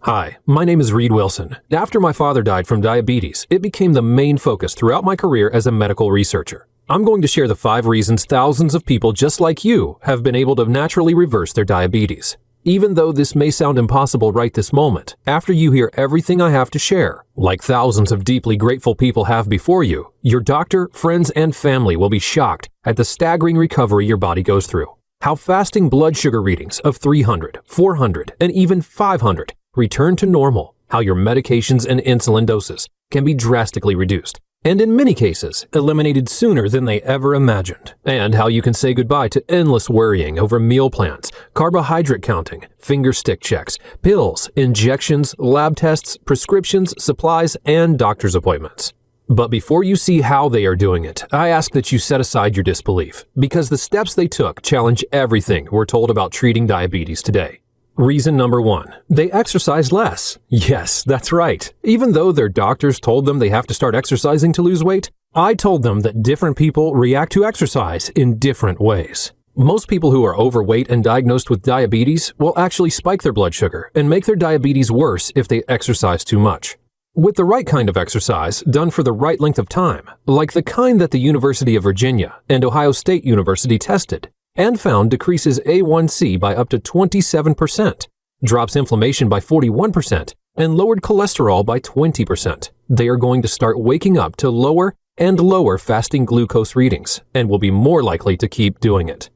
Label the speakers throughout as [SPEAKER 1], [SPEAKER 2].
[SPEAKER 1] Hi, my name is Reed Wilson. After my father died from diabetes, it became the main focus throughout my career as a medical researcher. I'm going to share the 5 reasons thousands of people just like you have been able to naturally reverse their diabetes. Even though this may sound impossible right this moment, after you hear everything I have to share, like thousands of deeply grateful people have before you, your doctor, friends, and family will be shocked at the staggering recovery your body goes through. How fasting blood sugar readings of 300, 400, and even 500 return to normal, how your medications and insulin doses can be drastically reduced, and in many cases, eliminated sooner than they ever imagined, and how you can say goodbye to endless worrying over meal plans, carbohydrate counting, finger stick checks, pills, injections, lab tests, prescriptions, supplies, and doctor's appointments. But before you see how they are doing it, I ask that you set aside your disbelief, because the steps they took challenge everything we're told about treating diabetes today. Reason number 1, they exercise less. Yes, that's right. Even though their doctors told them they have to start exercising to lose weight, I told them that different people react to exercise in different ways. Most people who are overweight and diagnosed with diabetes will actually spike their blood sugar and make their diabetes worse if they exercise too much. With the right kind of exercise, done for the right length of time, like the kind that the University of Virginia and Ohio State University tested, and found decreases A1C by up to 27%, drops inflammation by 41%, and lowered cholesterol by 20%. They are going to start waking up to lower and lower fasting glucose readings and will be more likely to keep doing it.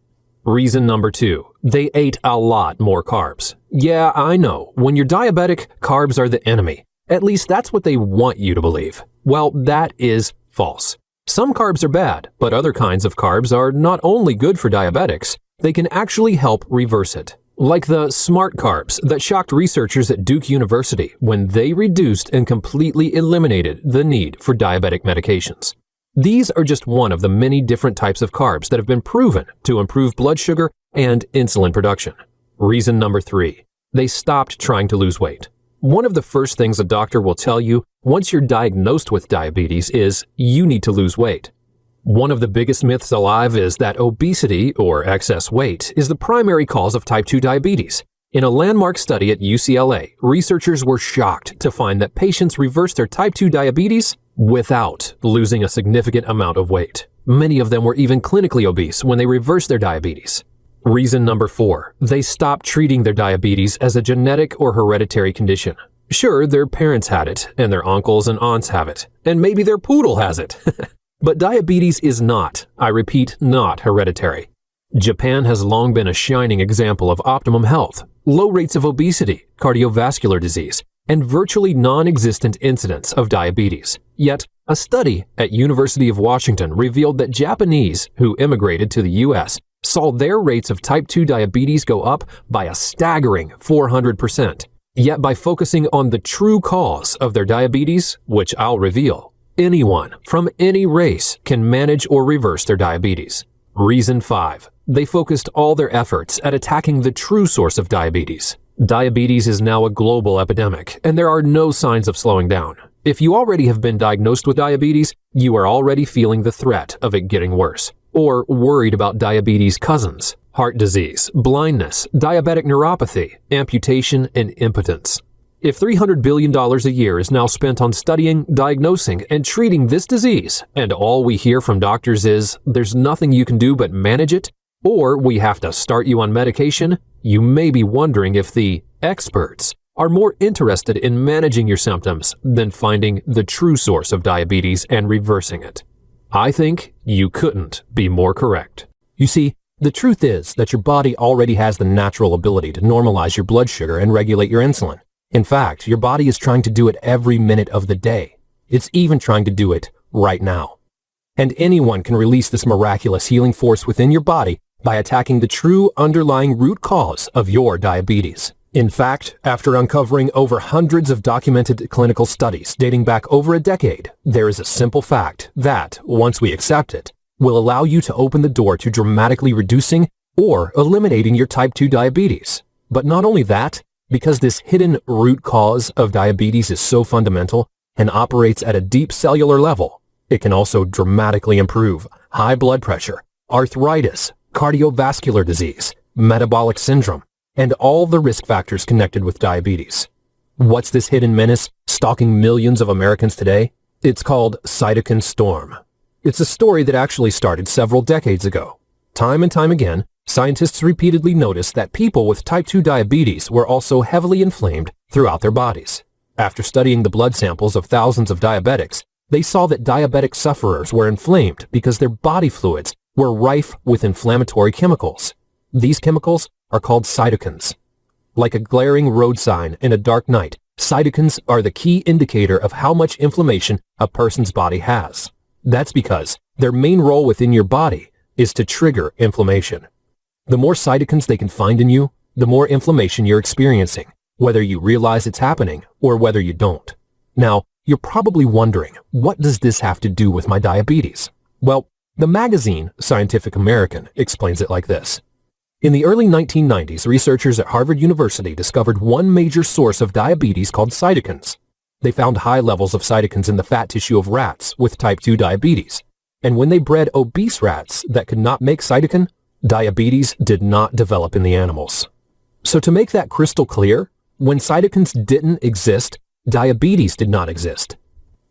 [SPEAKER 1] Reason number 2, they ate a lot more carbs. Yeah, I know, when you're diabetic, carbs are the enemy. At least that's what they want you to believe. Well, that is false. Some carbs are bad, but other kinds of carbs are not only good for diabetics, they can actually help reverse it. Like the smart carbs that shocked researchers at Duke University when they reduced and completely eliminated the need for diabetic medications. These are just one of the many different types of carbs that have been proven to improve blood sugar and insulin production. Reason number 3, they stopped trying to lose weight. One of the first things a doctor will tell you once you're diagnosed with diabetes is you need to lose weight. One of the biggest myths alive is that obesity, or excess weight, is the primary cause of type 2 diabetes. In a landmark study at UCLA, researchers were shocked to find that patients reversed their type 2 diabetes without losing a significant amount of weight. Many of them were even clinically obese when they reversed their diabetes. Reason number 4, they stopped treating their diabetes as a genetic or hereditary condition. Sure, their parents had it, and their uncles and aunts have it, and maybe their poodle has it. But diabetes is not, I repeat, not hereditary. Japan has long been a shining example of optimum health, low rates of obesity, cardiovascular disease, and virtually non-existent incidence of diabetes. Yet, a study at University of Washington revealed that Japanese who immigrated to the U.S. saw their rates of type 2 diabetes go up by a staggering 400%. Yet by focusing on the true cause of their diabetes, which I'll reveal, anyone from any race can manage or reverse their diabetes. Reason 5, they focused all their efforts at attacking the true source of diabetes. Diabetes is now a global epidemic, and there are no signs of slowing down. If you already have been diagnosed with diabetes, you are already feeling the threat of it getting worse, or worried about diabetes cousins, heart disease, blindness, diabetic neuropathy, amputation, and impotence. If $300 billion a year is now spent on studying, diagnosing, and treating this disease, and all we hear from doctors is there's nothing you can do but manage it, or we have to start you on medication, you may be wondering if the experts are more interested in managing your symptoms than finding the true source of diabetes and reversing it. I think you couldn't be more correct. You see, the truth is that your body already has the natural ability to normalize your blood sugar and regulate your insulin. In fact, your body is trying to do it every minute of the day. It's even trying to do it right now. And anyone can release this miraculous healing force within your body by attacking the true underlying root cause of your diabetes. In fact, after uncovering over hundreds of documented clinical studies dating back over a decade, there is a simple fact that, once we accept it, will allow you to open the door to dramatically reducing or eliminating your type 2 diabetes. But not only that, because this hidden root cause of diabetes is so fundamental and operates at a deep cellular level, it can also dramatically improve high blood pressure, arthritis, cardiovascular disease, metabolic syndrome, and all the risk factors connected with diabetes. What's this hidden menace stalking millions of Americans today? It's called cytokine storm. It's a story that actually started several decades ago. Time and time again, scientists repeatedly noticed that people with type 2 diabetes were also heavily inflamed throughout their bodies. After studying the blood samples of thousands of diabetics, they saw that diabetic sufferers were inflamed because their body fluids were rife with inflammatory chemicals. These chemicals are called cytokines. Like a glaring road sign in a dark night, cytokines are the key indicator of how much inflammation a person's body has. That's because their main role within your body is to trigger inflammation. The more cytokines they can find in you, the more inflammation you're experiencing, whether you realize it's happening or whether you don't. Now, you're probably wondering, what does this have to do with my diabetes? Well, the magazine Scientific American explains it like this. In the early 1990s, researchers at Harvard University discovered one major source of diabetes called cytokines. They found high levels of cytokines in the fat tissue of rats with type 2 diabetes. And when they bred obese rats that could not make cytokine, diabetes did not develop in the animals. So to make that crystal clear, when cytokines didn't exist, diabetes did not exist.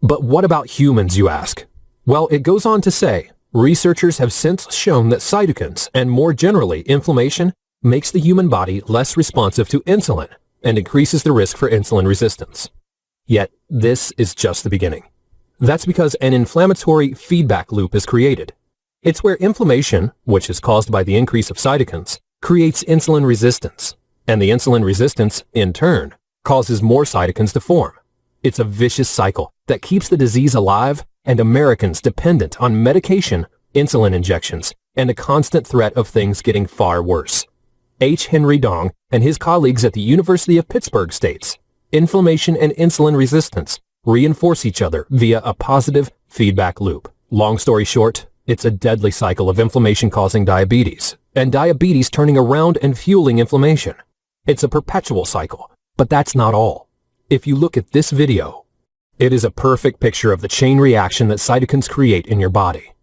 [SPEAKER 1] But what about humans, you ask? Well, it goes on to say, researchers have since shown that cytokines, and more generally inflammation, makes the human body less responsive to insulin and increases the risk for insulin resistance. Yet, this is just the beginning. That's because an inflammatory feedback loop is created. It's where inflammation, which is caused by the increase of cytokines, creates insulin resistance, and the insulin resistance, in turn, causes more cytokines to form. It's a vicious cycle that keeps the disease alive and Americans dependent on medication, insulin injections, and a constant threat of things getting far worse. H. Henry Dong and his colleagues at the University of Pittsburgh states, inflammation and insulin resistance reinforce each other via a positive feedback loop. Long story short, it's a deadly cycle of inflammation causing diabetes, and diabetes turning around and fueling inflammation. It's a perpetual cycle, but that's not all. If you look at this video, it is a perfect picture of the chain reaction that cytokines create in your body.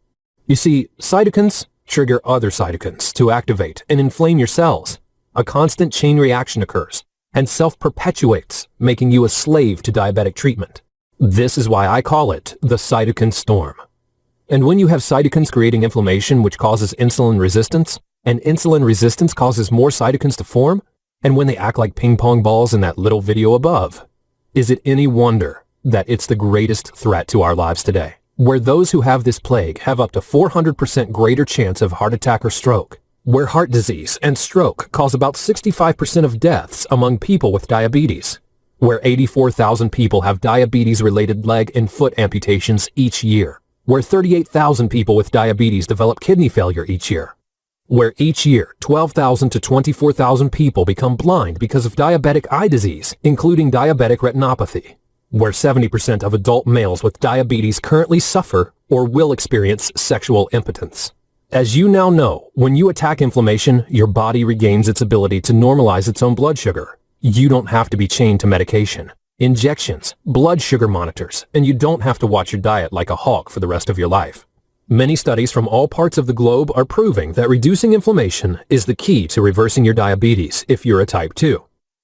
[SPEAKER 1] You see, cytokines trigger other cytokines to activate and inflame your cells. A constant chain reaction occurs and self-perpetuates, making you a slave to diabetic treatment. This is why I call it the cytokine storm. And when you have cytokines creating inflammation which causes insulin resistance, and insulin resistance causes more cytokines to form, and when they act like ping pong balls in that little video above, is it any wonder that it's the greatest threat to our lives today, where those who have this plague have up to 400% greater chance of heart attack or stroke, where heart disease and stroke cause about 65% of deaths among people with diabetes, where 84,000 people have diabetes-related leg and foot amputations each year, where 38,000 people with diabetes develop kidney failure each year, where each year 12,000 to 24,000 people become blind because of diabetic eye disease, including diabetic retinopathy, where 70% of adult males with diabetes currently suffer or will experience sexual impotence. As you now know, when you attack inflammation, your body regains its ability to normalize its own blood sugar. You don't have to be chained to medication, injections, blood sugar monitors, and you don't have to watch your diet like a hawk for the rest of your life. Many studies from all parts of the globe are proving that reducing inflammation is the key to reversing your diabetes if you're a type 2.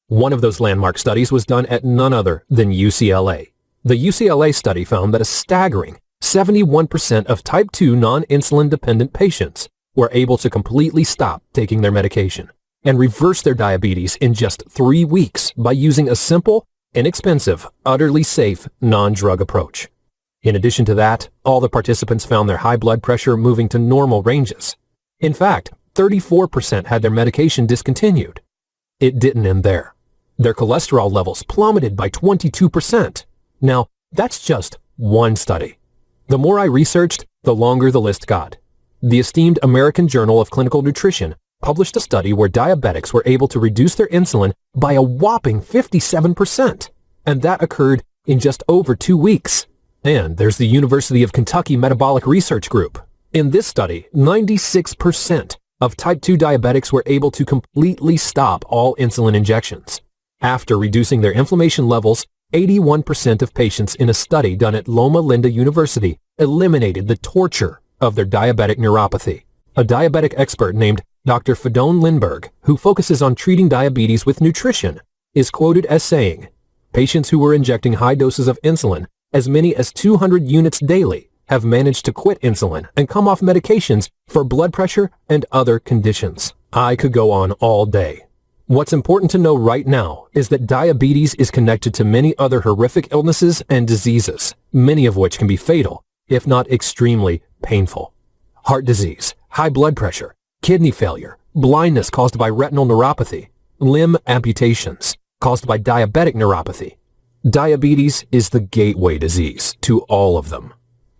[SPEAKER 1] One of those landmark studies was done at none other than UCLA. The UCLA study found that a staggering 71% of type 2 non-insulin dependent patients were able to completely stop taking their medication and reverse their diabetes in just 3 weeks by using a simple, inexpensive, utterly safe, non-drug approach. In addition to that, all the participants found their high blood pressure moving to normal ranges. In fact, 34% had their medication discontinued. It didn't end there. Their cholesterol levels plummeted by 22%. Now, that's just one study. The more I researched, the longer the list got. The esteemed American Journal of Clinical Nutrition published a study where diabetics were able to reduce their insulin by a whopping 57%, and that occurred in just over 2 weeks. And there's the University of Kentucky Metabolic Research Group. In this study, 96% of type 2 diabetics were able to completely stop all insulin injections. After reducing their inflammation levels, 81% of patients in a study done at Loma Linda University eliminated the torture of their diabetic neuropathy. A diabetic expert named Dr. Fedon Lindbergh, who focuses on treating diabetes with nutrition, is quoted as saying, Patients who were injecting high doses of insulin, as many as 200 units daily, have managed to quit insulin and come off medications for blood pressure and other conditions. I could go on all day. What's important to know right now is that diabetes is connected to many other horrific illnesses and diseases, many of which can be fatal, if not extremely painful. Heart disease, high blood pressure, kidney failure, blindness caused by retinal neuropathy, limb amputations caused by diabetic neuropathy. Diabetes is the gateway disease to all of them.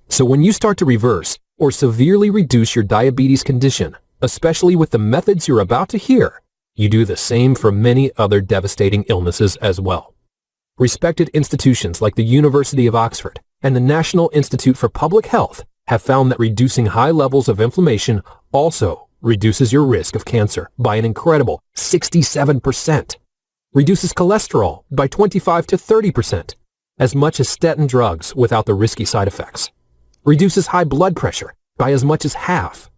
[SPEAKER 1] So when you start to reverse or severely reduce your diabetes condition, especially with the methods you're about to hear, you do the same for many other devastating illnesses as well. Respected institutions like the University of Oxford and the National Institute for Public Health have found that reducing high levels of inflammation also reduces your risk of cancer by an incredible 67%, reduces cholesterol by 25 to 30%, as much as statin drugs without the risky side effects, reduces high blood pressure by as much as half,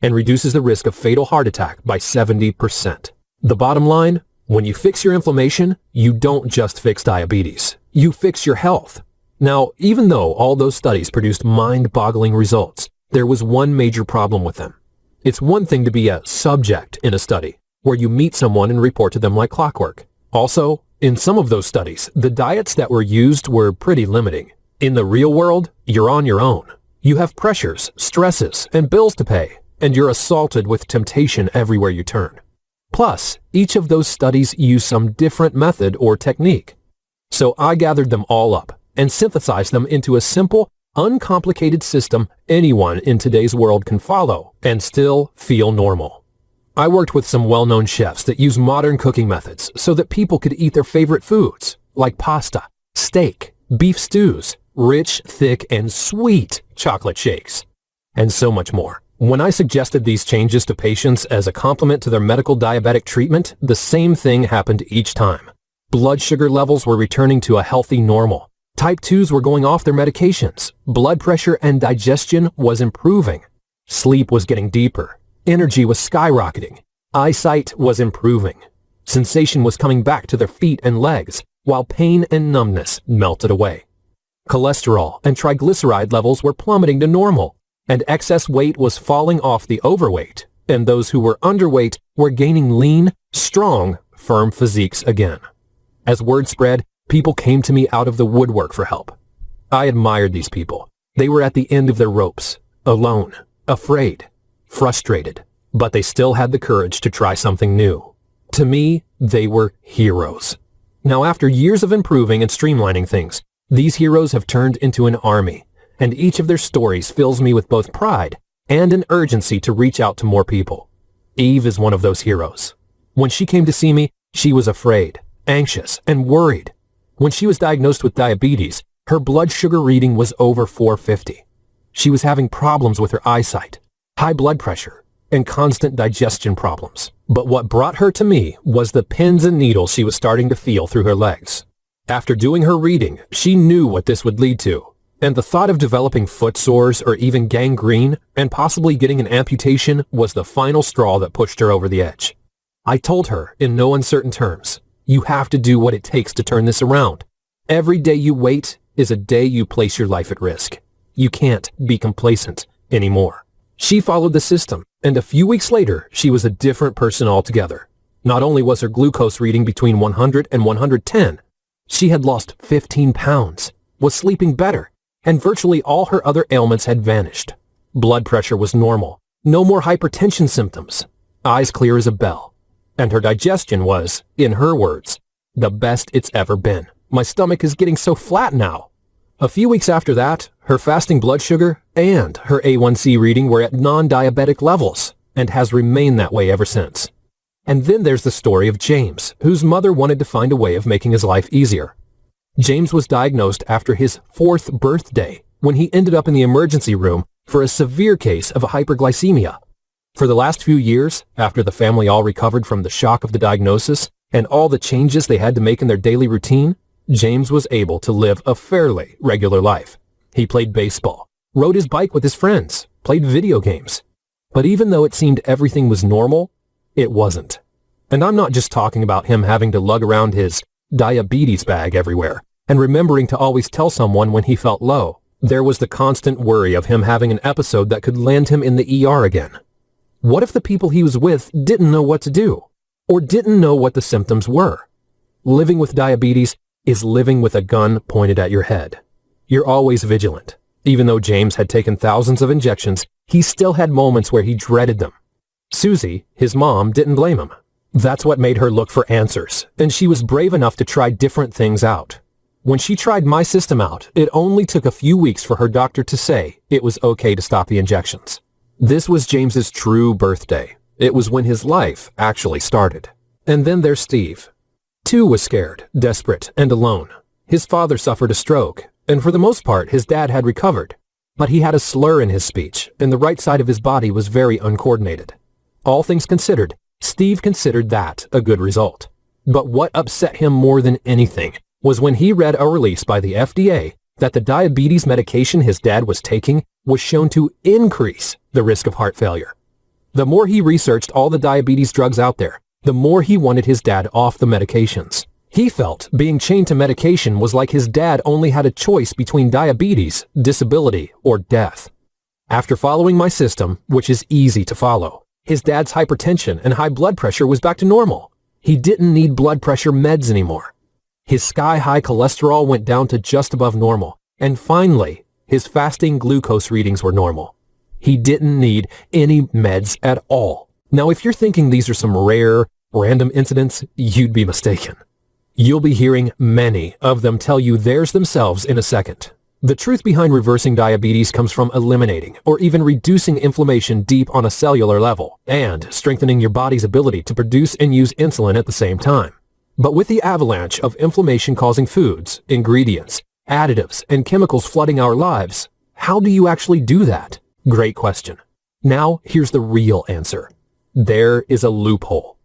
[SPEAKER 1] and reduces the risk of fatal heart attack by 70%. The bottom line, when you fix your inflammation, you don't just fix diabetes, you fix your health. Now, even though all those studies produced mind-boggling results, there was one major problem with them. It's one thing to be a subject in a study, where you meet someone and report to them like clockwork. Also, in some of those studies, the diets that were used were pretty limiting. In the real world, you're on your own. You have pressures, stresses, and bills to pay, and you're assaulted with temptation everywhere you turn. Plus, each of those studies use some different method or technique. So I gathered them all up and synthesized them into a simple, uncomplicated system anyone in today's world can follow and still feel normal. I worked with some well-known chefs that use modern cooking methods so that people could eat their favorite foods, like pasta, steak, beef stews, rich, thick, and sweet chocolate shakes, and so much more. When I suggested these changes to patients as a complement to their medical diabetic treatment, the same thing happened each time. Blood sugar levels were returning to a healthy normal. Type 2s were going off their medications. Blood pressure and digestion was improving. Sleep was getting deeper. Energy was skyrocketing. Eyesight was improving. Sensation was coming back to their feet and legs, while pain and numbness melted away. Cholesterol and triglyceride levels were plummeting to normal, and excess weight was falling off the overweight, and those who were underweight were gaining lean, strong, firm physiques again. As word spread, people came to me out of the woodwork for help. I admired these people. They were at the end of their ropes, alone, afraid, frustrated, but they still had the courage to try something new. To me, they were heroes. Now, after years of improving and streamlining things, these heroes have turned into an army, and each of their stories fills me with both pride and an urgency to reach out to more people. Eve is one of those heroes. When she came to see me, she was afraid, anxious, and worried. When she was diagnosed with diabetes, her blood sugar reading was over 450. She was having problems with her eyesight, high blood pressure, and constant digestion problems. But what brought her to me was the pins and needles she was starting to feel through her legs. After doing her reading, she knew what this would lead to, and the thought of developing foot sores or even gangrene and possibly getting an amputation was the final straw that pushed her over the edge. I told her in no uncertain terms, you have to do what it takes to turn this around. Every day you wait is a day you place your life at risk. You can't be complacent anymore. She followed the system, and a few weeks later, she was a different person altogether. Not only was her glucose reading between 100 and 110, she had lost 15 pounds, was sleeping better, and virtually all her other ailments had vanished. Blood pressure was normal, no more hypertension symptoms, eyes clear as a bell, and her digestion was, in her words, the best it's ever been. My stomach is getting so flat now. A few weeks after that, her fasting blood sugar and her A1C reading were at non-diabetic levels and has remained that way ever since. And then there's the story of James, whose mother wanted to find a way of making his life easier. James was diagnosed after his 4th birthday when he ended up in the emergency room for a severe case of hyperglycemia. For the last few years, after the family all recovered from the shock of the diagnosis and all the changes they had to make in their daily routine, James was able to live a fairly regular life. He played baseball, rode his bike with his friends, played video games. But even though it seemed everything was normal, it wasn't. And I'm not just talking about him having to lug around his diabetes bag everywhere, and remembering to always tell someone when he felt low. There was the constant worry of him having an episode that could land him in the ER again. What if the people he was with didn't know what to do, or didn't know what the symptoms were? Living with diabetes is living with a gun pointed at your head. You're always vigilant. Even though James had taken thousands of injections, he still had moments where he dreaded them. Susie, his mom, didn't blame him. That's what made her look for answers, and she was brave enough to try different things out. When she tried my system out, it only took a few weeks for her doctor to say it was okay to stop the injections. This was James's true birthday. It was when his life actually started. And then there's Steve. Too was scared, desperate, and alone. His father suffered a stroke, and for the most part, his dad had recovered. But he had a slur in his speech, and the right side of his body was very uncoordinated. All things considered, Steve considered that a good result. But what upset him more than anything was when he read a release by the FDA that the diabetes medication his dad was taking was shown to increase the risk of heart failure. The more he researched all the diabetes drugs out there, the more he wanted his dad off the medications. He felt being chained to medication was like his dad only had a choice between diabetes, disability, or death. After following my system, which is easy to follow, his dad's hypertension and high blood pressure was back to normal. He didn't need blood pressure meds anymore. His sky-high cholesterol went down to just above normal, and finally, his fasting glucose readings were normal. He didn't need any meds at all. Now, if you're thinking these are some rare, random incidents, you'd be mistaken. You'll be hearing many of them tell you theirs themselves in a second. The truth behind reversing diabetes comes from eliminating or even reducing inflammation deep on a cellular level and strengthening your body's ability to produce and use insulin at the same time. But with the avalanche of inflammation-causing foods, ingredients, additives, and chemicals flooding our lives, how do you actually do that? Great question. Now, here's the real answer. There is a loophole.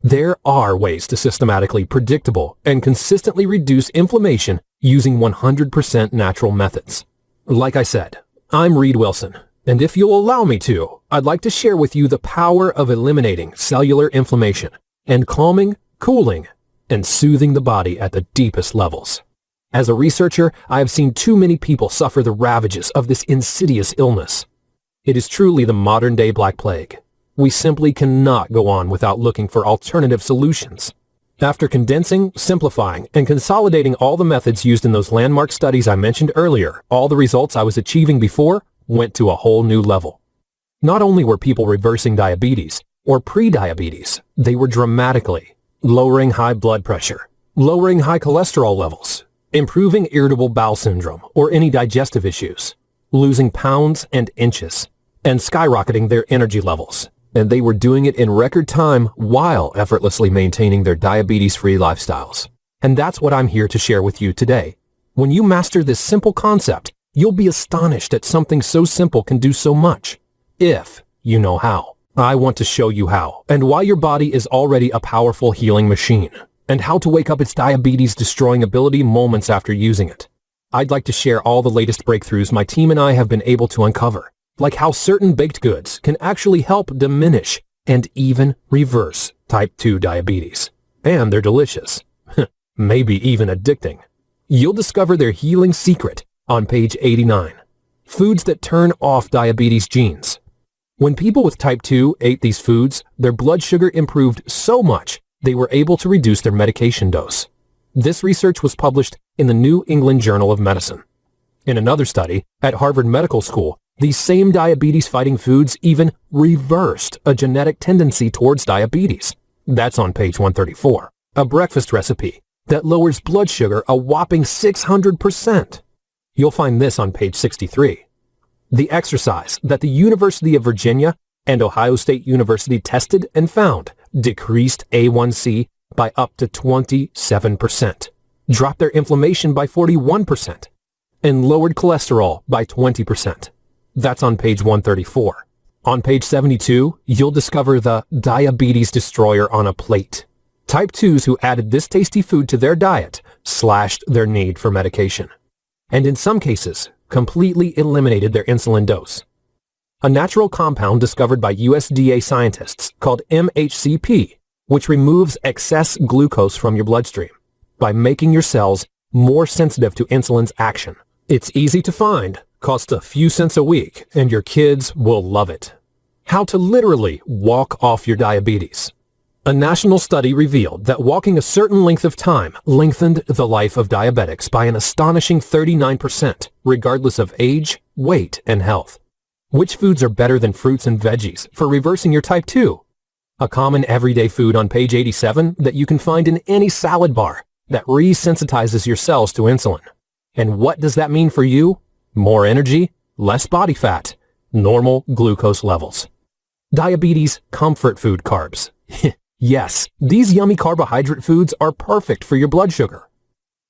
[SPEAKER 1] There are ways to systematically, predictable, and consistently reduce inflammation using 100% natural methods. Like I said, I'm Reed Wilson, and if you'll allow me to, I'd like to share with you the power of eliminating cellular inflammation and calming, cooling, and soothing the body at the deepest levels. As a researcher, I have seen too many people suffer the ravages of this insidious illness. It is truly the modern-day Black Plague. We simply cannot go on without looking for alternative solutions. After condensing, simplifying, and consolidating all the methods used in those landmark studies I mentioned earlier, all the results I was achieving before went to a whole new level. Not only were people reversing diabetes or pre-diabetes, they were dramatically lowering high blood pressure, lowering high cholesterol levels, improving irritable bowel syndrome or any digestive issues, losing pounds and inches, and skyrocketing their energy levels. And they were doing it in record time while effortlessly maintaining their diabetes-free lifestyles. And that's what I'm here to share with you today. When you master this simple concept, you'll be astonished that something so simple can do so much, if you know how. I want to show you how, and why your body is already a powerful healing machine, and how to wake up its diabetes-destroying ability moments after using it. I'd like to share all the latest breakthroughs my team and I have been able to uncover, like how certain baked goods can actually help diminish and even reverse type 2 diabetes. And they're delicious. Maybe even addicting. You'll discover their healing secret on page 89. Foods that turn off diabetes genes. When people with type 2 ate these foods, their blood sugar improved so much they were able to reduce their medication dose. This research was published in the New England Journal of Medicine. In another study at Harvard Medical School, these same diabetes-fighting foods even reversed a genetic tendency towards diabetes. That's on page 134. A breakfast recipe that lowers blood sugar a whopping 600%. You'll find this on page 63. The exercise that the University of Virginia and Ohio State University tested and found decreased A1C by up to 27%, dropped their inflammation by 41%, and lowered cholesterol by 20%. That's on page 134. On page 72, you'll discover the diabetes destroyer on a plate. Type 2s who added this tasty food to their diet slashed their need for medication, and in some cases, completely eliminated their insulin dose. A natural compound discovered by USDA scientists called MHCP, which removes excess glucose from your bloodstream. by making your cells more sensitive to insulin's action. It's easy to find, costs a few cents a week, and your kids will love it. How to literally walk off your diabetes. A national study revealed that walking a certain length of time lengthened the life of diabetics by an astonishing 39%, regardless of age, weight, and health. Which foods are better than fruits and veggies for reversing your type 2? A common everyday food on page 87 that you can find in any salad bar that resensitizes your cells to insulin. And what does that mean for you? More energy, less body fat, normal glucose levels. Diabetes comfort food carbs. Yes, these yummy carbohydrate foods are perfect for your blood sugar.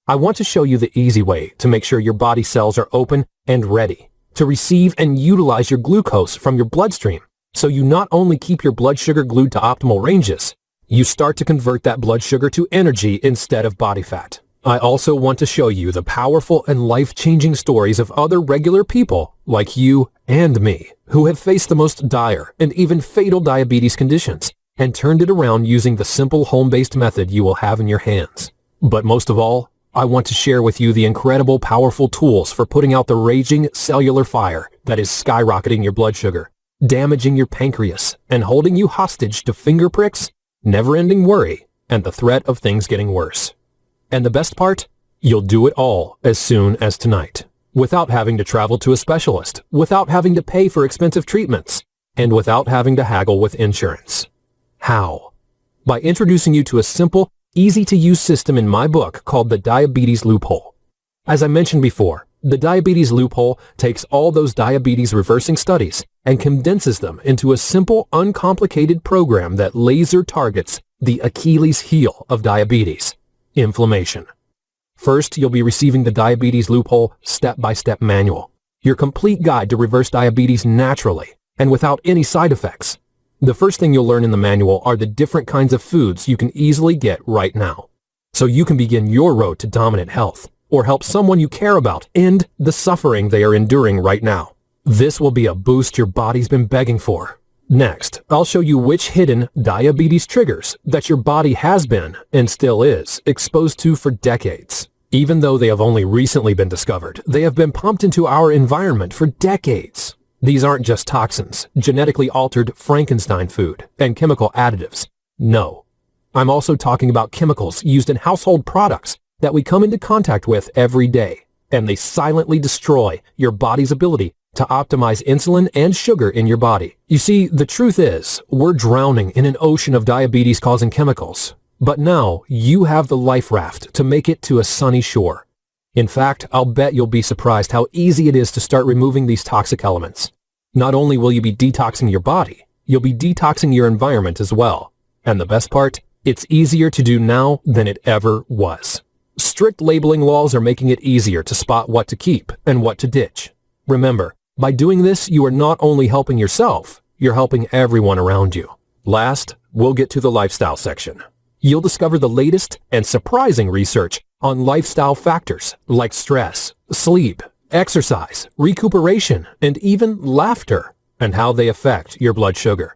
[SPEAKER 1] I want to show you the easy way to make sure your body cells are open and ready to receive and utilize your glucose from your bloodstream, so you not only keep your blood sugar glued to optimal ranges, you start to convert that blood sugar to energy instead of body fat. I also want to show you the powerful and life-changing stories of other regular people like you and me who have faced the most dire and even fatal diabetes conditions and turned it around using the simple home-based method you will have in your hands. But most of all, I want to share with you the incredible, powerful tools for putting out the raging cellular fire that is skyrocketing your blood sugar, damaging your pancreas, and holding you hostage to finger pricks, never-ending worry, and the threat of things getting worse. And the best part? You'll do it all as soon as tonight, without having to travel to a specialist, without having to pay for expensive treatments, and without having to haggle with insurance. How? By introducing you to a simple, easy-to-use system in my book called the Diabetes Loophole. As I mentioned before, the Diabetes Loophole takes all those diabetes reversing studies and condenses them into a simple, uncomplicated program that laser targets the Achilles heel of diabetes, inflammation. First, you'll be receiving the Diabetes Loophole step-by-step manual, your complete guide to reverse diabetes naturally and without any side effects. The first thing you'll learn in the manual are the different kinds of foods you can easily get right now, so you can begin your road to dominant health or help someone you care about end the suffering they are enduring right now. This will be a boost your body's been begging for. Next, I'll show you which hidden diabetes triggers that your body has been, and still is, exposed to for decades. Even though they have only recently been discovered, they have been pumped into our environment for decades. These aren't just toxins, genetically altered Frankenstein food, and chemical additives. No. I'm also talking about chemicals used in household products that we come into contact with every day, and they silently destroy your body's ability to optimize insulin and sugar in your body. You see, the truth is, we're drowning in an ocean of diabetes-causing chemicals. But now, you have the life raft to make it to a sunny shore. In fact, I'll bet you'll be surprised how easy it is to start removing these toxic elements. Not only will you be detoxing your body, you'll be detoxing your environment as well. And the best part? It's easier to do now than it ever was. Strict labeling laws are making it easier to spot what to keep and what to ditch. Remember, by doing this, you are not only helping yourself, you're helping everyone around you. Last, we'll get to the lifestyle section. You'll discover the latest and surprising research on lifestyle factors like stress, sleep, exercise, recuperation, and even laughter, and how they affect your blood sugar.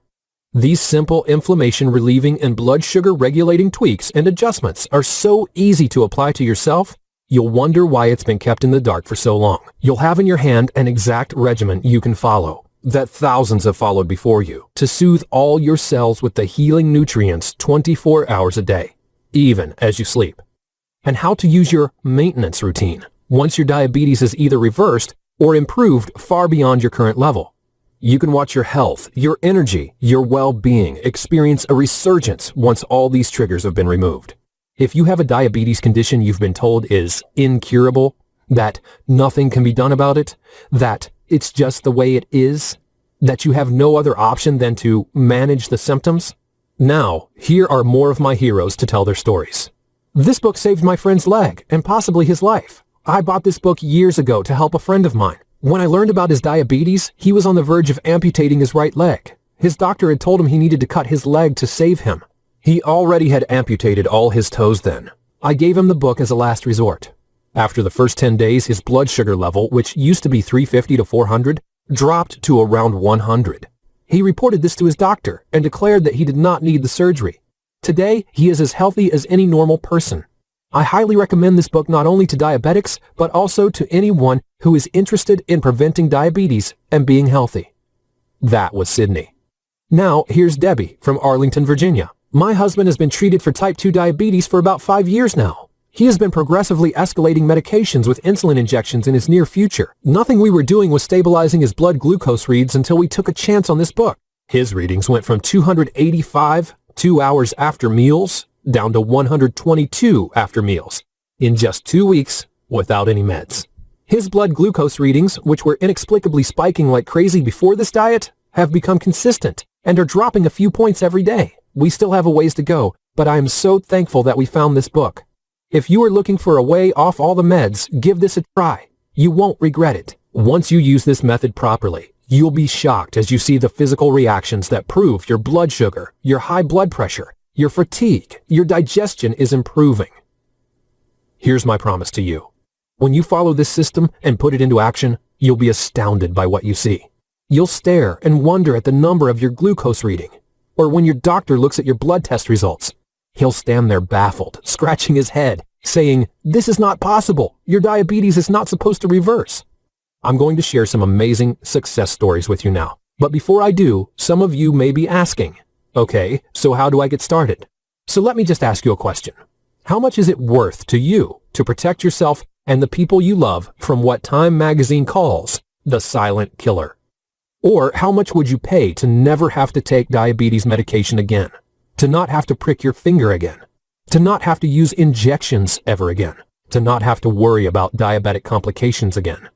[SPEAKER 1] These simple inflammation-relieving and blood sugar-regulating tweaks and adjustments are so easy to apply to yourself, you'll wonder why it's been kept in the dark for so long. You'll have in your hand an exact regimen you can follow, that thousands have followed before you, to soothe all your cells with the healing nutrients 24 hours a day, even as you sleep. And how to use your maintenance routine once your diabetes is either reversed or improved far beyond your current level. You can watch your health, your energy, your well-being experience a resurgence once all these triggers have been removed. If you have a diabetes condition you've been told is incurable, that nothing can be done about it, that it's just the way it is, that you have no other option than to manage the symptoms, now, here are more of my heroes to tell their stories. This book saved my friend's leg and possibly his life. I bought this book years ago to help a friend of mine. When I learned about his diabetes, he was on the verge of amputating his right leg. His doctor had told him he needed to cut his leg to save him. He already had amputated all his toes then. I gave him the book as a last resort. After the first 10 days, his blood sugar level, which used to be 350 to 400, dropped to around 100. He reported this to his doctor and declared that he did not need the surgery. Today, he is as healthy as any normal person. I highly recommend this book not only to diabetics, but also to anyone who is interested in preventing diabetes and being healthy. That was Sydney. Now, here's Debbie from Arlington, Virginia. My husband has been treated for type 2 diabetes for about 5 years now. He has been progressively escalating medications with insulin injections in his near future. Nothing we were doing was stabilizing his blood glucose reads until we took a chance on this book. His readings went from 285 2 hours after meals down to 122 after meals in just 2 weeks without any meds. His blood glucose readings, which were inexplicably spiking like crazy before this diet, have become consistent and are dropping a few points every day. We still have a ways to go, but I am so thankful that we found this book. If you are looking for a way off all the meds, give this a try. You won't regret it. Once you use this method properly, you'll be shocked as you see the physical reactions that prove your blood sugar, your high blood pressure, your fatigue, your digestion is improving. Here's my promise to you. When you follow this system and put it into action, you'll be astounded by what you see. You'll stare and wonder at the number of your glucose reading. Or when your doctor looks at your blood test results, he'll stand there baffled, scratching his head, saying, "This is not possible. Your diabetes is not supposed to reverse." I'm going to share some amazing success stories with you now. But before I do, some of you may be asking, okay, so how do I get started? So let me just ask you a question. How much is it worth to you to protect yourself and the people you love from what Time magazine calls the silent killer? Or how much would you pay to never have to take diabetes medication again? To not have to prick your finger again? To not have to use injections ever again? To not have to worry about diabetic complications again?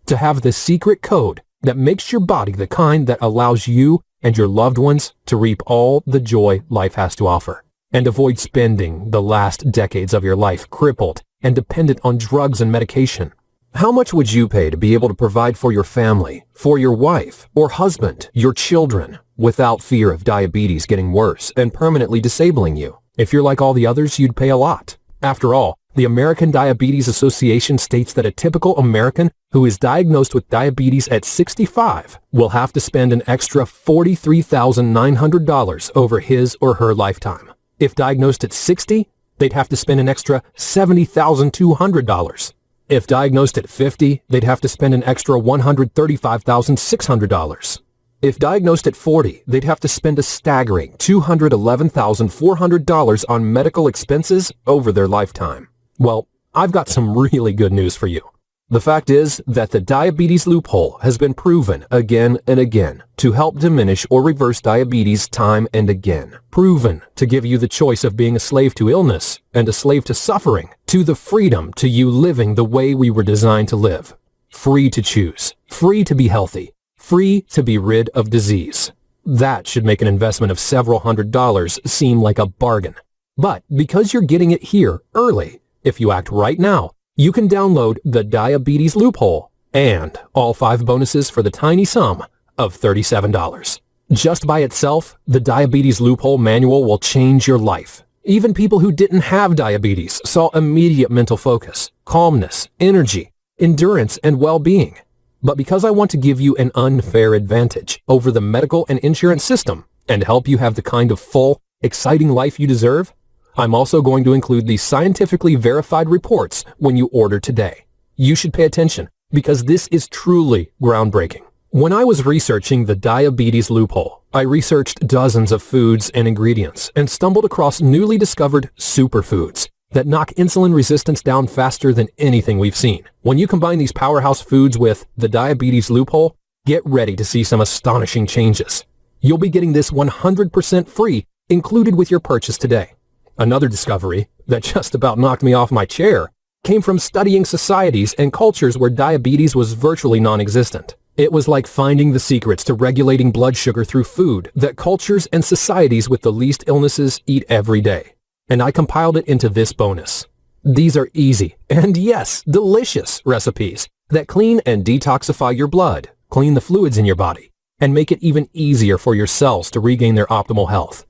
[SPEAKER 1] To have the secret code that makes your body the kind that allows you and your loved ones to reap all the joy life has to offer, and avoid spending the last decades of your life crippled and dependent on drugs and medication. How much would you pay to be able to provide for your family, for your wife or husband, your children, without fear of diabetes getting worse and permanently disabling you? If you're like all the others, you'd pay a lot. After all, the American Diabetes Association states that a typical American who is diagnosed with diabetes at 65 will have to spend an extra $43,900 over his or her lifetime. If diagnosed at 60, they'd have to spend an extra $70,200. If diagnosed at 50, they'd have to spend an extra $135,600. If diagnosed at 40, they'd have to spend a staggering $211,400 on medical expenses over their lifetime. Well, I've got some really good news for you. The fact is that the diabetes loophole has been proven again and again to help diminish or reverse diabetes time and again. Proven to give you the choice of being a slave to illness and a slave to suffering, to the freedom to you living the way we were designed to live. Free to choose, free to be healthy, free to be rid of disease. That should make an investment of several $100s seem like a bargain. But because you're getting it here early, if you act right now, you can download the Diabetes Loophole and all 5 bonuses for the tiny sum of $37. Just by itself, the Diabetes Loophole manual will change your life. Even people who didn't have diabetes saw immediate mental focus, calmness, energy, endurance, and well-being. But because I want to give you an unfair advantage over the medical and insurance system and help you have the kind of full, exciting life you deserve, I'm also going to include these scientifically verified reports when you order today. You should pay attention because this is truly groundbreaking. When I was researching the diabetes loophole, I researched dozens of foods and ingredients and stumbled across newly discovered superfoods that knock insulin resistance down faster than anything we've seen. When you combine these powerhouse foods with the diabetes loophole, get ready to see some astonishing changes. You'll be getting this 100% free included with your purchase today. Another discovery that just about knocked me off my chair came from studying societies and cultures where diabetes was virtually non-existent. It was like finding the secrets to regulating blood sugar through food that cultures and societies with the least illnesses eat every day. And I compiled it into this bonus. These are easy and yes, delicious recipes that clean and detoxify your blood, clean the fluids in your body, and make it even easier for your cells to regain their optimal health.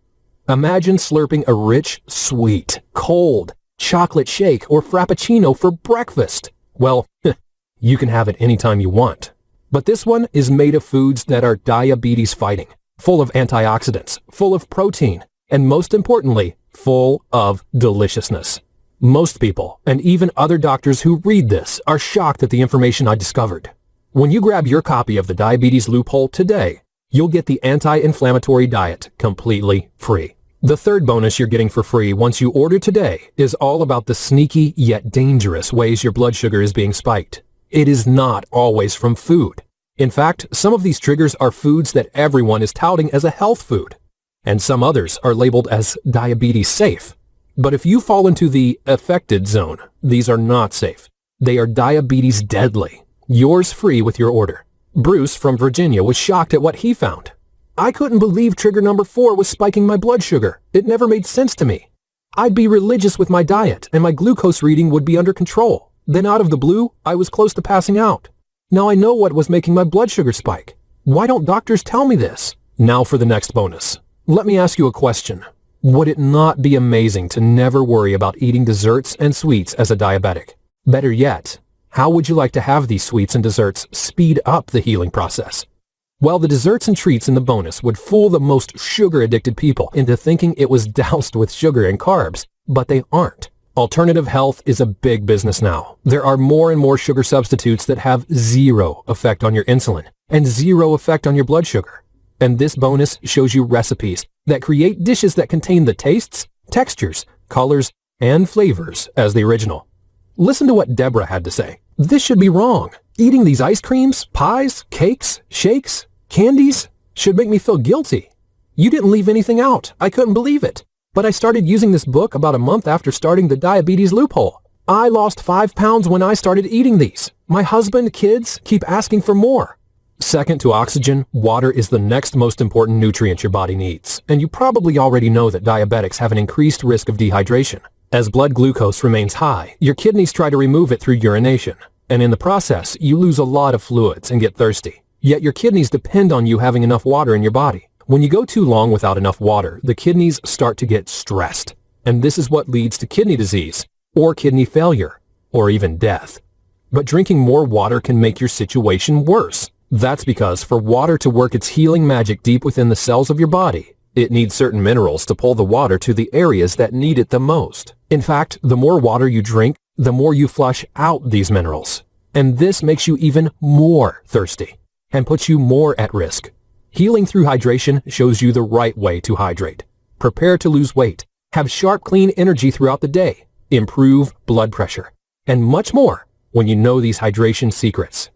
[SPEAKER 1] Imagine slurping a rich, sweet, cold chocolate shake or frappuccino for breakfast. Well, you can have it anytime you want. But this one is made of foods that are diabetes fighting, full of antioxidants, full of protein, and most importantly, full of deliciousness. Most people, and even other doctors who read this, are shocked at the information I discovered. When you grab your copy of the Diabetes Loophole today, you'll get the anti-inflammatory diet completely free. The third bonus you're getting for free once you order today is all about the sneaky yet dangerous ways your blood sugar is being spiked. It is not always from food. In fact, some of these triggers are foods that everyone is touting as a health food, and some others are labeled as diabetes safe. But if you fall into the affected zone, these are not safe. They are diabetes deadly. Yours free with your order. Bruce from Virginia was shocked at what he found. I couldn't believe trigger number 4 was spiking my blood sugar. It never made sense to me. I'd be religious with my diet and my glucose reading would be under control. Then out of the blue, I was close to passing out. Now I know what was making my blood sugar spike. Why don't doctors tell me this? Now for the next bonus. Let me ask you a question. Would it not be amazing to never worry about eating desserts and sweets as a diabetic? Better yet, how would you like to have these sweets and desserts speed up the healing process? Well, the desserts and treats in the bonus would fool the most sugar-addicted people into thinking it was doused with sugar and carbs, but they aren't. Alternative health is a big business now. There are more and more sugar substitutes that have zero effect on your insulin and zero effect on your blood sugar. And this bonus shows you recipes that create dishes that contain the tastes, textures, colors, and flavors as the original. Listen to what Deborah had to say. This should be wrong. Eating these ice creams, pies, cakes, shakes, candies should make me feel guilty. You didn't leave anything out. I couldn't believe it. But I started using this book about a month after starting the Diabetes Loophole. I lost 5 pounds when I started eating these. My husband, kids keep asking for more. Second to oxygen, water is the next most important nutrient your body needs. And you probably already know that diabetics have an increased risk of dehydration. As blood glucose remains high, your kidneys try to remove it through urination. And in the process, you lose a lot of fluids and get thirsty. Yet your kidneys depend on you having enough water in your body. When you go too long without enough water, the kidneys start to get stressed. And this is what leads to kidney disease, or kidney failure, or even death. But drinking more water can make your situation worse. That's because for water to work its healing magic deep within the cells of your body, it needs certain minerals to pull the water to the areas that need it the most. In fact, the more water you drink, the more you flush out these minerals. And this makes you even more thirsty and puts you more at risk. Healing through hydration shows you the right way to hydrate. Prepare to lose weight, have sharp, clean energy throughout the day, improve blood pressure, and much more when you know these hydration secrets.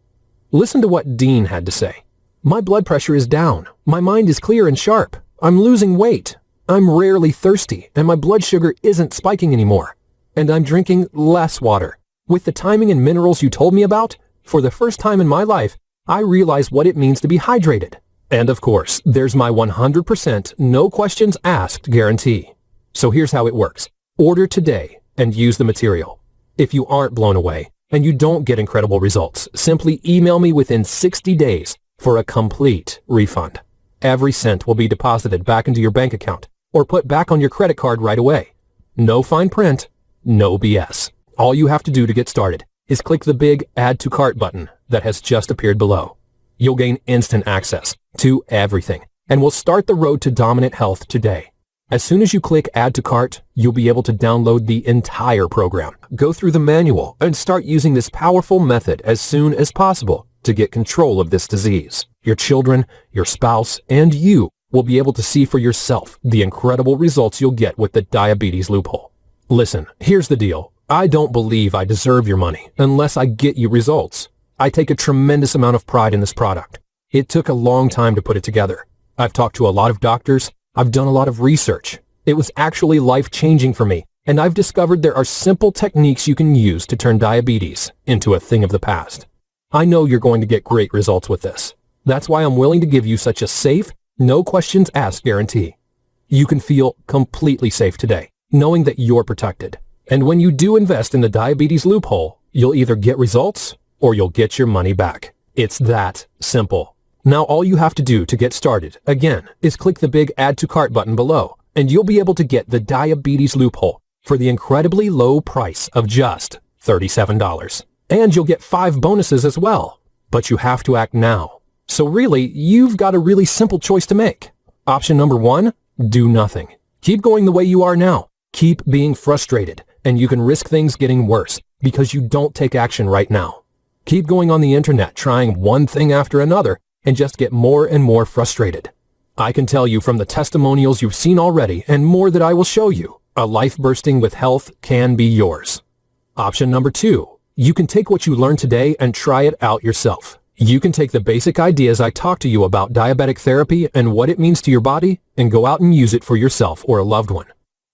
[SPEAKER 1] Listen to what Dean had to say. My blood pressure is down. My mind is clear and sharp. I'm losing weight. I'm rarely thirsty, and my blood sugar isn't spiking anymore. And I'm drinking less water. With the timing and minerals you told me about, for the first time in my life, I realize what it means to be hydrated. And of course, there's my 100% no questions asked guarantee. So here's how it works. Order today and use the material. If you aren't blown away and you don't get incredible results, simply email me within 60 days for a complete refund. Every cent will be deposited back into your bank account or put back on your credit card right away. No fine print, no BS. All you have to do to get started is click the big Add to Cart button that has just appeared below. You'll gain instant access to everything and will start the road to dominant health today. As soon as you click Add to Cart, you'll be able to download the entire program, go through the manual, and start using this powerful method as soon as possible to get control of this disease. Your children, your spouse, and you will be able to see for yourself the incredible results you'll get with the Diabetes Loophole. Listen, here's the deal. I don't believe I deserve your money unless I get you results. I take a tremendous amount of pride in this product. It took a long time to put it together. I've talked to a lot of doctors. I've done a lot of research. It was actually life-changing for me, and I've discovered there are simple techniques you can use to turn diabetes into a thing of the past. I know you're going to get great results with this. That's why I'm willing to give you such a safe, no questions asked guarantee. You can feel completely safe today, knowing that you're protected. And when you do invest in the Diabetes Loophole, you'll either get results or you'll get your money back. It's that simple. Now all you have to do to get started, again, is click the big Add to Cart button below, and you'll be able to get the Diabetes Loophole for the incredibly low price of just $37. And you'll get 5 bonuses as well. But you have to act now. So really, you've got a really simple choice to make. Option number 1, do nothing. Keep going the way you are now. Keep being frustrated. and you can risk things getting worse because you don't take action right now. Keep going on the internet trying one thing after another and just get more and more frustrated. I can tell you from the testimonials you've seen already and more that I will show you, a life bursting with health can be yours. Option number 2. You can take what you learned today and try it out yourself. You can take the basic ideas I talked to you about diabetic therapy and what it means to your body and go out and use it for yourself or a loved one.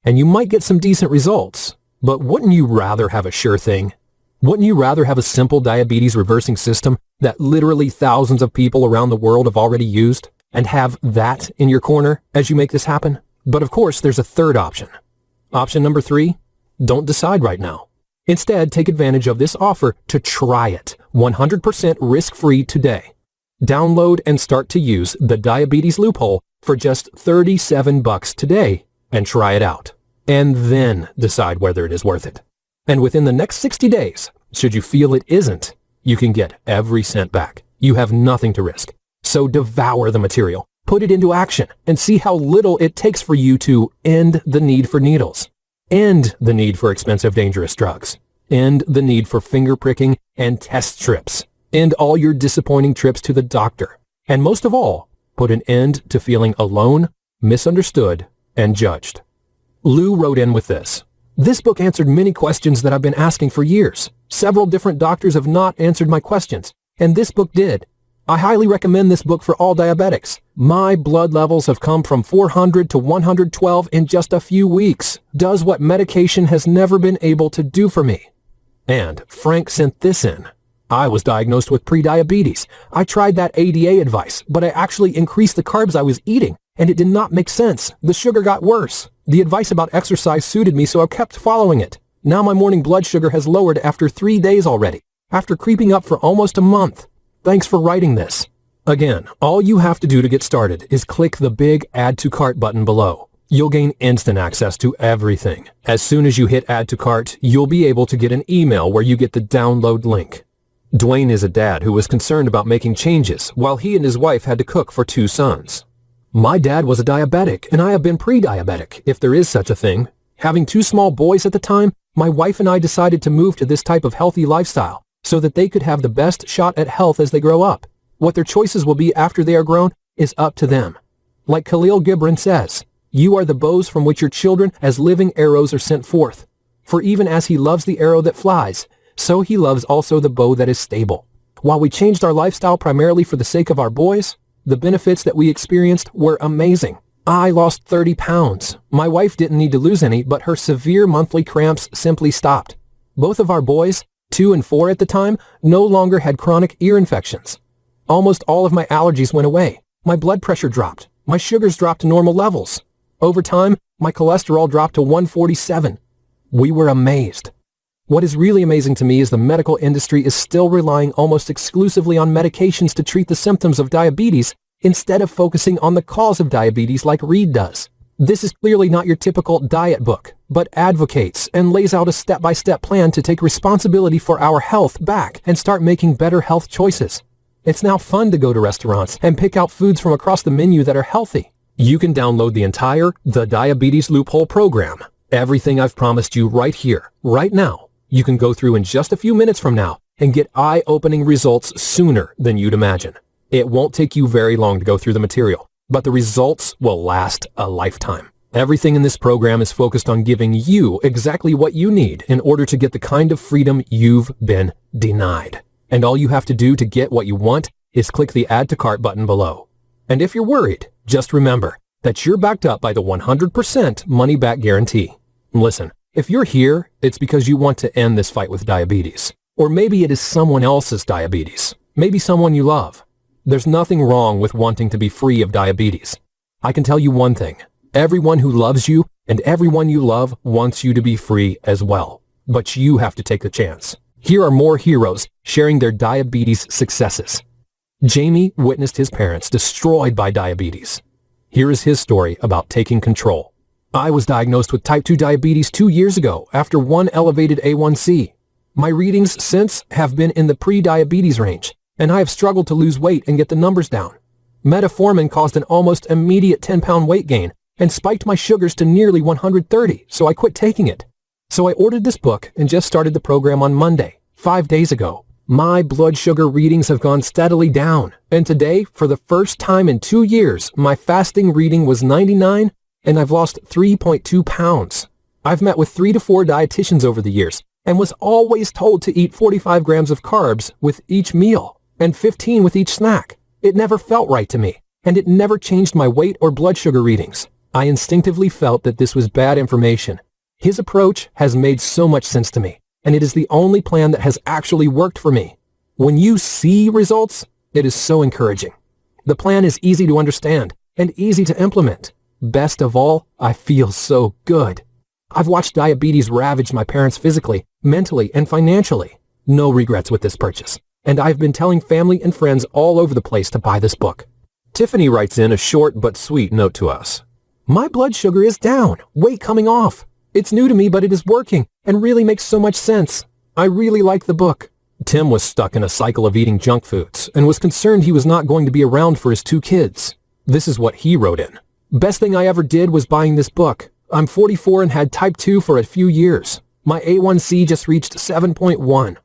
[SPEAKER 1] And you might get some decent results, but wouldn't you rather have a sure thing? Wouldn't you rather have a simple diabetes reversing system that literally thousands of people around the world have already used and have that in your corner as you make this happen? But of course, there's a third option. Option number 3, don't decide right now. Instead, take advantage of this offer to try it 100% risk-free today. Download and start to use the Diabetes Loophole for just $37 today and try it out. And then decide whether it is worth it. And within the next 60 days, should you feel it isn't, you can get every cent back. You have nothing to risk. So devour the material, put it into action, and see how little it takes for you to end the need for needles. End the need for expensive, dangerous drugs. End the need for finger pricking and test strips. End all your disappointing trips to the doctor. And most of all, put an end to feeling alone, misunderstood, and judged. Lou wrote in with this. This book answered many questions that I've been asking for years. Several different doctors have not answered my questions, and this book did. I highly recommend this book for all diabetics. My blood levels have come from 400 to 112 in just a few weeks. Does what medication has never been able to do for me. And Frank sent this in. I was diagnosed with prediabetes. I tried that ADA advice, but I actually increased the carbs I was eating, and it did not make sense. The sugar got worse. The advice about exercise suited me, so I kept following it. Now my morning blood sugar has lowered after 3 days already, after creeping up for almost a month. Thanks for writing this. Again, all you have to do to get started is click the big Add to Cart button below. You'll gain instant access to everything. As soon as you hit Add to Cart, you'll be able to get an email where you get the download link. Dwayne is a dad who was concerned about making changes while he and his wife had to cook for 2 sons. My dad was a diabetic, and I have been pre-diabetic, if there is such a thing. Having 2 small boys at the time, my wife and I decided to move to this type of healthy lifestyle so that they could have the best shot at health as they grow up. What their choices will be after they are grown is up to them. Like Khalil Gibran says, you are the bows from which your children as living arrows are sent forth. For even as he loves the arrow that flies, so he loves also the bow that is stable. While we changed our lifestyle primarily for the sake of our boys, the benefits that we experienced were amazing. I lost 30 pounds. My wife didn't need to lose any, but her severe monthly cramps simply stopped. Both of our boys, 2 and 4 at the time, no longer had chronic ear infections. Almost all of my allergies went away. My blood pressure dropped. My sugars dropped to normal levels. Over time, my cholesterol dropped to 147. We were amazed. What is really amazing to me is the medical industry is still relying almost exclusively on medications to treat the symptoms of diabetes instead of focusing on the cause of diabetes like Reed does. This is clearly not your typical diet book, but advocates and lays out a step-by-step plan to take responsibility for our health back and start making better health choices. It's now fun to go to restaurants and pick out foods from across the menu that are healthy. You can download the entire The Diabetes Loophole program. Everything I've promised you right here, right now, you can go through in just a few minutes from now and get eye-opening results sooner than you'd imagine. It won't take you very long to go through the material, but the results will last a lifetime. Everything in this program is focused on giving you exactly what you need in order to get the kind of freedom you've been denied. And all you have to do to get what you want is click the Add to Cart button below. And if you're worried, just remember that you're backed up by the 100% money-back guarantee. Listen, if you're here, it's because you want to end this fight with diabetes. Or maybe it is someone else's diabetes. Maybe someone you love. There's nothing wrong with wanting to be free of diabetes. I can tell you one thing. Everyone who loves you and everyone you love wants you to be free as well. But you have to take the chance. Here are more heroes sharing their diabetes successes. Jamie witnessed his parents destroyed by diabetes. Here is his story about taking control. I was diagnosed with type 2 diabetes 2 years ago after one elevated A1C. My readings since have been in the pre-diabetes range, and I have struggled to lose weight and get the numbers down. Metformin caused an almost immediate 10-pound weight gain and spiked my sugars to nearly 130, so I quit taking it. So I ordered this book and just started the program on Monday, 5 days ago. My blood sugar readings have gone steadily down, and today, for the first time in 2 years, my fasting reading was 99, and I've lost 3.2 pounds. I've met with 3 to 4 dietitians over the years, and was always told to eat 45 grams of carbs with each meal, and 15 with each snack. It never felt right to me, and it never changed my weight or blood sugar readings. I instinctively felt that this was bad information. His approach has made so much sense to me, and it is the only plan that has actually worked for me. When you see results, it is so encouraging. The plan is easy to understand and easy to implement. Best of all, I feel so good. I've watched diabetes ravage my parents physically, mentally, and financially. No regrets with this purchase, and I've been telling family and friends all over the place to buy this book. Tiffany writes in a short but sweet note to us. My blood sugar is down, weight coming off. It's new to me, but it is working and really makes so much sense. I really like the book. Tim was stuck in a cycle of eating junk foods and was concerned he was not going to be around for his 2 kids. This is what he wrote in. Best thing I ever did was buying this book. I'm 44 and had type 2 for a few years. My A1C just reached 7.1.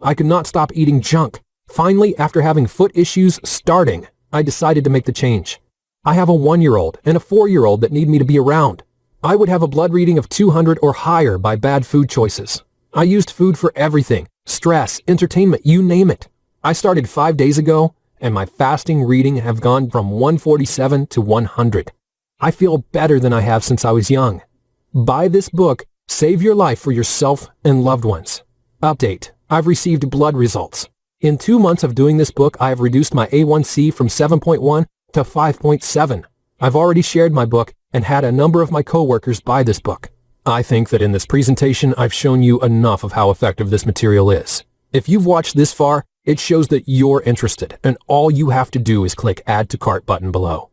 [SPEAKER 1] I could not stop eating junk. Finally, after having foot issues starting, I decided to make the change. I have a 1-year-old and a 4-year-old that need me to be around. I would have a blood reading of 200 or higher by bad food choices. I used food for everything, stress, entertainment, you name it. I started 5 days ago, and my fasting reading have gone from 147 to 100. I feel better than I have since I was young. Buy this book, save your life for yourself and loved ones. Update, I've received blood results. In 2 months of doing this book, I have reduced my A1C from 7.1 to 5.7. I've already shared my book and had a number of my coworkers buy this book. I think that in this presentation, I've shown you enough of how effective this material is. If you've watched this far, it shows that you're interested, and all you have to do is click Add to Cart button below.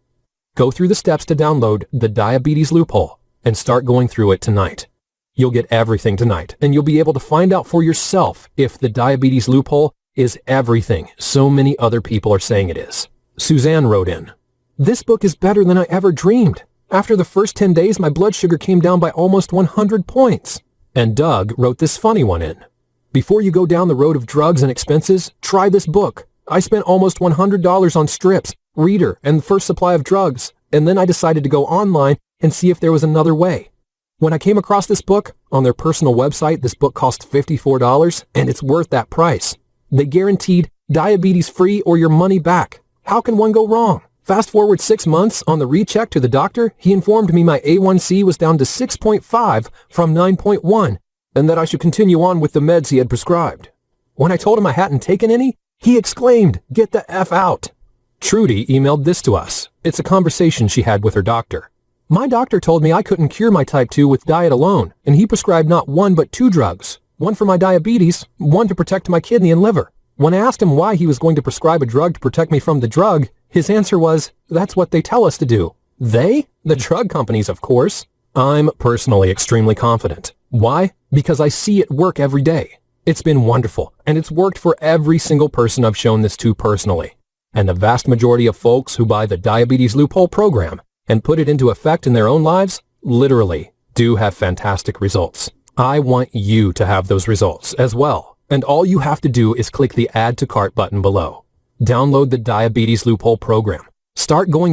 [SPEAKER 1] Go through the steps to download the Diabetes Loophole and start going through it tonight. You'll get everything tonight, and you'll be able to find out for yourself if the Diabetes Loophole is everything so many other people are saying it is. Suzanne wrote in, This book is better than I ever dreamed. After the first 10 days, my blood sugar came down by almost 100 points. And Doug wrote this funny one in. Before you go down the road of drugs and expenses, try this book. I spent almost $100 on strips, reader, and the first supply of drugs, and then I decided to go online and see if there was another way. When I came across this book, on their personal website, this book cost $54, and it's worth that price. They guaranteed diabetes-free or your money back. How can one go wrong? Fast forward 6 months, on the recheck to the doctor, he informed me my A1C was down to 6.5 from 9.1, and that I should continue on with the meds he had prescribed. When I told him I hadn't taken any, he exclaimed, "Get the F out." Trudy emailed this to us. It's a conversation she had with her doctor. My doctor told me I couldn't cure my type 2 with diet alone, and he prescribed not 1 but 2 drugs. 1 for my diabetes, 1 to protect my kidney and liver. When I asked him why he was going to prescribe a drug to protect me from the drug, his answer was, "That's what they tell us to do." They? The drug companies, of course. I'm personally extremely confident. Why? Because I see it work every day. It's been wonderful, and it's worked for every single person I've shown this to personally. And the vast majority of folks who buy the Diabetes Loophole program and put it into effect in their own lives, literally do have fantastic results. I want you to have those results as well. And all you have to do is click the Add to Cart button below. Download the Diabetes Loophole program. Start going